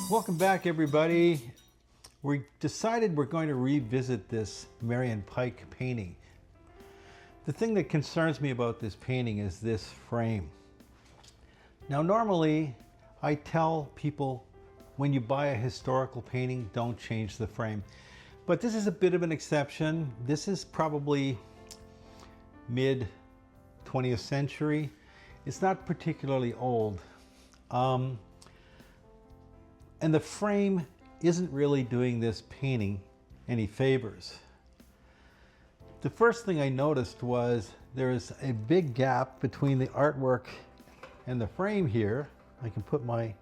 Welcome back, everybody. We decided we're going to revisit this Marion Pike painting. The thing that concerns me about this painting is this frame. Now, normally I tell people when you buy a historical painting, don't change the frame. But this is a bit of an exception. This is probably mid 20th century. It's not particularly old. And the frame isn't really doing this painting any favors. The first thing I noticed was there's a big gap between the artwork and the frame here. I can put my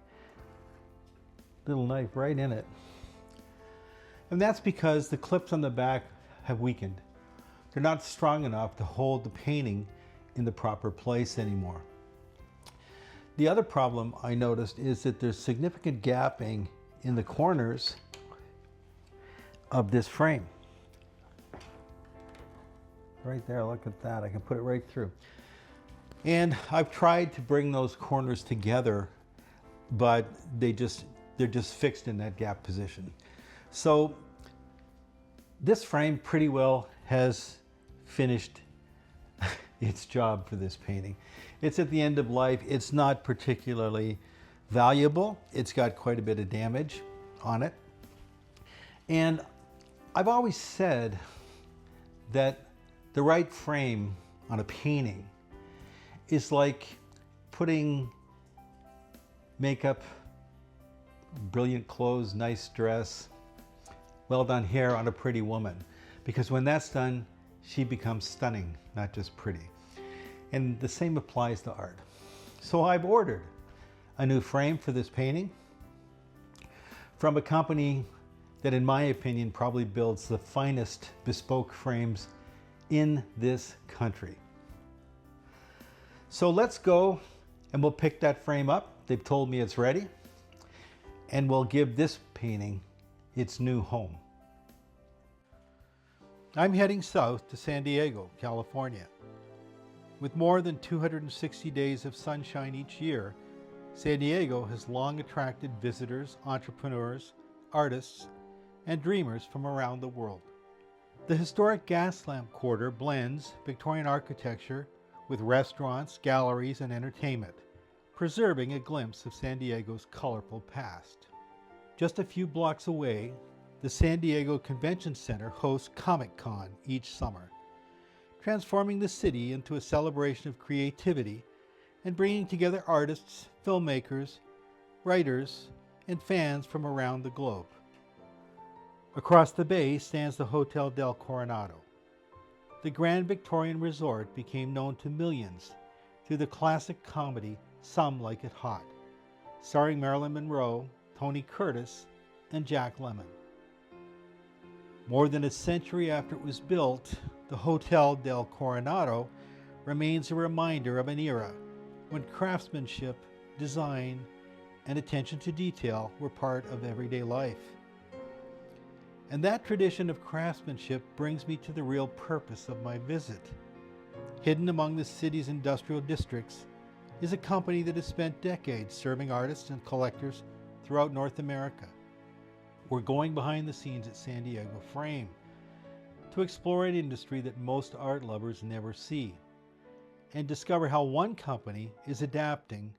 little knife right in it. And that's because the clips on the back have weakened. They're not strong enough to hold the painting in the proper place anymore. The other problem I noticed is that there's significant gapping in the corners of this frame. Right there, look at that. I can put it right through. And I've tried to bring those corners together, but they're just fixed in that gap position. So this frame pretty well has finished its job for this painting. It's at the end of life. It's not particularly valuable. It's got quite a bit of damage on it. And I've always said that the right frame on a painting is like putting makeup, brilliant clothes, nice dress, well done hair on a pretty woman. Because when that's done, she becomes stunning, not just pretty. And the same applies to art. So I've ordered a new frame for this painting from a company that, in my opinion, probably builds the finest bespoke frames in this country. So let's go and we'll pick that frame up. They've told me it's ready. And we'll give this painting its new home. I'm heading south to San Diego, California. With more than 260 days of sunshine each year, San Diego has long attracted visitors, entrepreneurs, artists, and dreamers from around the world. The historic Gaslamp Quarter blends Victorian architecture with restaurants, galleries, and entertainment, preserving a glimpse of San Diego's colorful past. Just a few blocks away, the San Diego Convention Center hosts Comic-Con each summer, transforming the city into a celebration of creativity and bringing together artists, filmmakers, writers, and fans from around the globe. Across the bay stands the Hotel del Coronado. The Grand Victorian Resort became known to millions through the classic comedy Some Like It Hot, starring Marilyn Monroe, Tony Curtis, and Jack Lemmon. More than a century after it was built, the Hotel del Coronado remains a reminder of an era when craftsmanship, design, and attention to detail were part of everyday life. And that tradition of craftsmanship brings me to the real purpose of my visit. Hidden among the city's industrial districts is a company that has spent decades serving artists and collectors throughout North America. We're going behind the scenes at San Diego Frame to explore an industry that most art lovers never see and discover how one company is adapting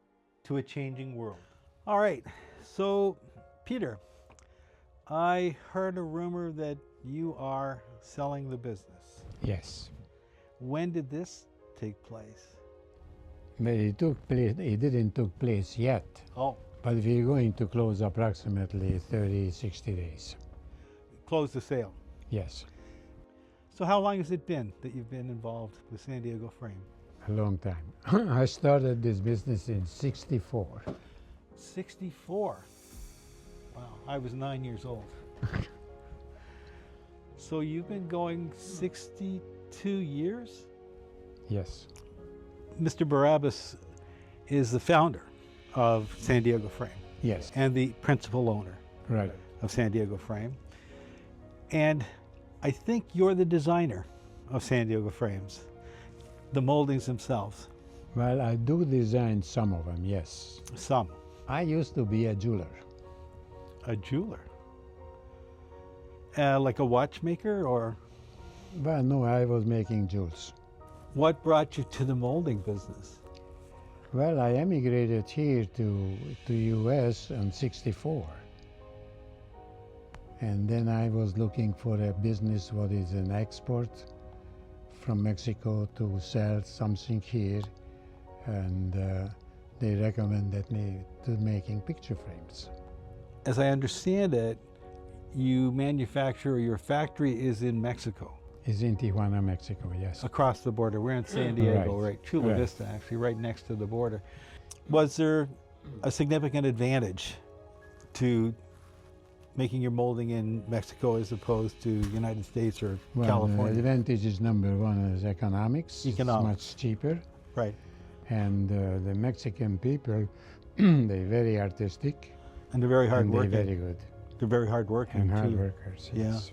to a changing world. All right, so Peter, I heard a rumor that you are selling the business. Yes. When did this take place? But it didn't take place yet. Oh. But we're going to close approximately 30, 60 days. Close the sale? Yes. So how long has it been that you've been involved with San Diego Frame? A long time. I started this business in '64. 64? Wow, I was 9 years old. So you've been going 62 years? Yes. Mr. Barabas is the founder of San Diego Frame Yes. and the principal owner Right. of San Diego Frame. And I think you're the designer of San Diego Frames, the moldings themselves. Well, I do design some of them, yes. Some. I used to be a jeweler. A jeweler. Like a watchmaker, or Well, no, I was making jewels. what brought you to the molding business? Well, I emigrated here to U.S. in '64. And then I was looking for a business what is an export from Mexico to sell something here. And they recommended me to making picture frames. As I understand it, you manufacture, your factory is in Mexico, It's in Tijuana, Mexico, yes. across the border. We're in San Diego, Right. right? Chula Right. Vista, actually, right next to the border. Was there a significant advantage to making your molding in Mexico as opposed to United States or Well, the California? advantage is number one is economics. Economics. It's much cheaper. Right. And the Mexican people, they're very artistic. And they're very hard and they're working. very good. They're very hard working And hard too. workers, Yeah. yes.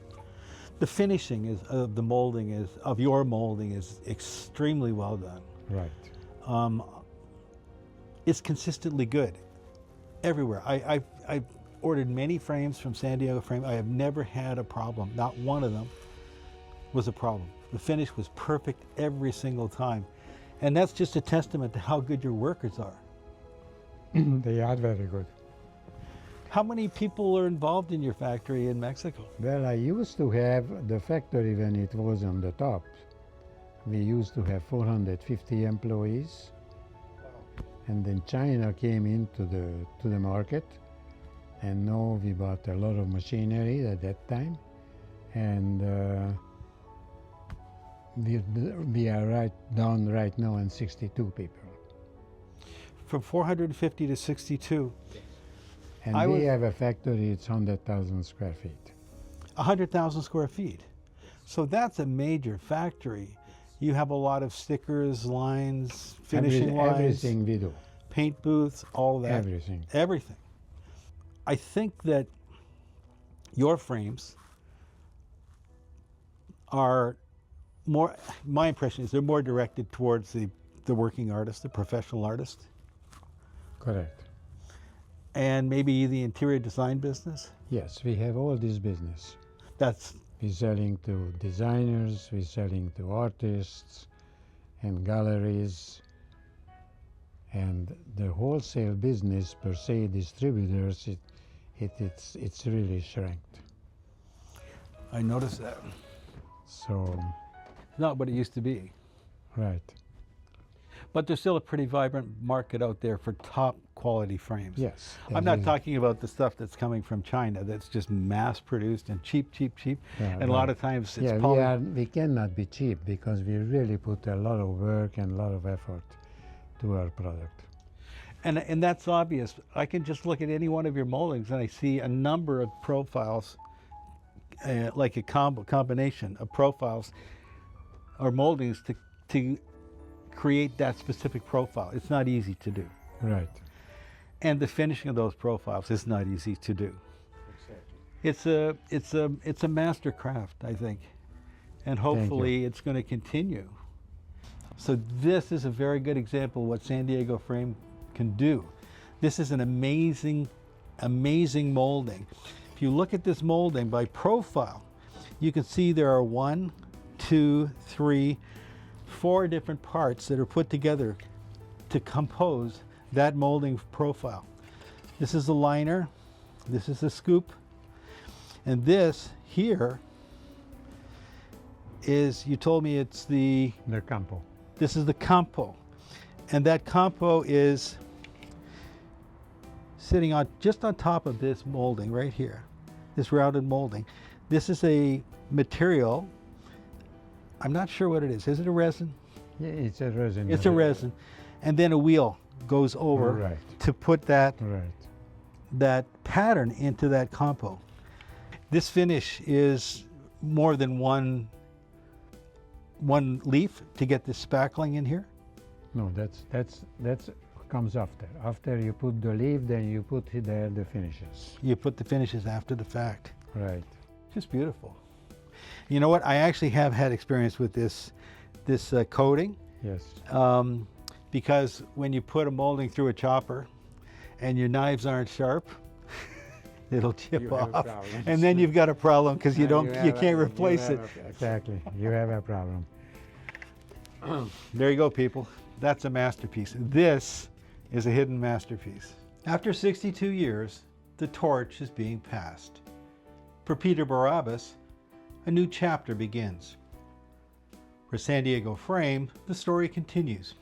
The finishing is of the molding is of your molding is extremely well done. Right. It's consistently good everywhere. I've ordered many frames from San Diego Frame. I have never had a problem. Not one of them was a problem. The finish was perfect every single time. And that's just a testament to how good your workers are. They are very good. How many people are involved in your factory in Mexico? Well, I used to have the factory when it was on the top. We used to have 450 employees. And then China came into the market. And now we bought a lot of machinery at that time. And we are down right now in 62 people. From 450 to 62. And we have a factory, it's 100,000 square feet. 100,000 square feet. So that's a major factory. You have a lot of stickers, lines, finishing lines, Everything we do. paint booths, all that. Everything. Everything. I think that your frames are more, my impression is they're more directed towards the working artist, the professional artist, Correct. and maybe the interior design business. Yes, we have all this business. That's We're selling to designers, we're selling to artists and galleries. And the wholesale business per se, distributors, it's really shrinked. I noticed that. So, Not what it used to be. right. But there's still a pretty vibrant market out there for top quality frames. Yes. I'm that not is- talking about the stuff that's coming from China that's just mass produced and cheap. Yeah, And a lot of times it's Yeah, we cannot be cheap because we really put a lot of work and a lot of effort to our product. and that's obvious. I can just look at any one of your moldings and I see a number of profiles, like a combination of profiles or moldings to create that specific profile. It's not easy to do. Right. And the finishing of those profiles is not easy to do. It's a master craft, I think, and hopefully it's going to continue. So this is a very good example of what San Diego Frame can do. This is an amazing molding. If you look at this molding by profile, you can see there are 1, 2, 3, 4 different parts that are put together to compose that molding profile. This is the liner, this is the scoop, and this here is, you told me it's The campo. this is the campo. And that campo is sitting on just on top of this molding right here, this rounded molding. This is a material, I'm not sure what it is. Is it a resin? Yeah, it's a resin. It's a resin. And then a wheel goes over Right. to put that Right. pattern into that campo. This finish is more than one leaf to get this spackling in here? No, that's comes after. After you put the leaf, then you put there the finishes. You put the finishes after the fact. Right. Just beautiful. You know what? I actually have had experience with this coating. Yes. Because when you put a molding through a chopper and your knives aren't sharp, it'll chip off, and then you've got a problem because you can't replace it. Exactly, you have a problem. There you go, people. That's a masterpiece. This is a hidden masterpiece. After 62 years, the torch is being passed. For Peter Barabas, a new chapter begins. For San Diego Frame, the story continues.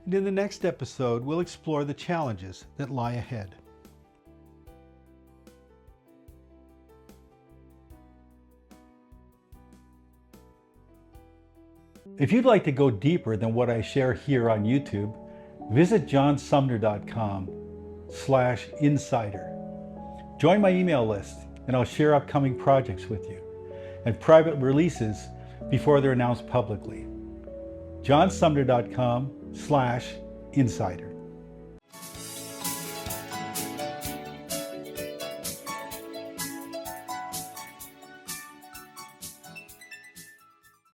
And in the next episode, we'll explore the challenges that lie ahead. If you'd like to go deeper than what I share here on YouTube, visit johnsumner.com/insider. Join my email list and I'll share upcoming projects with you and private releases before they're announced publicly. johnsumner.com/insider.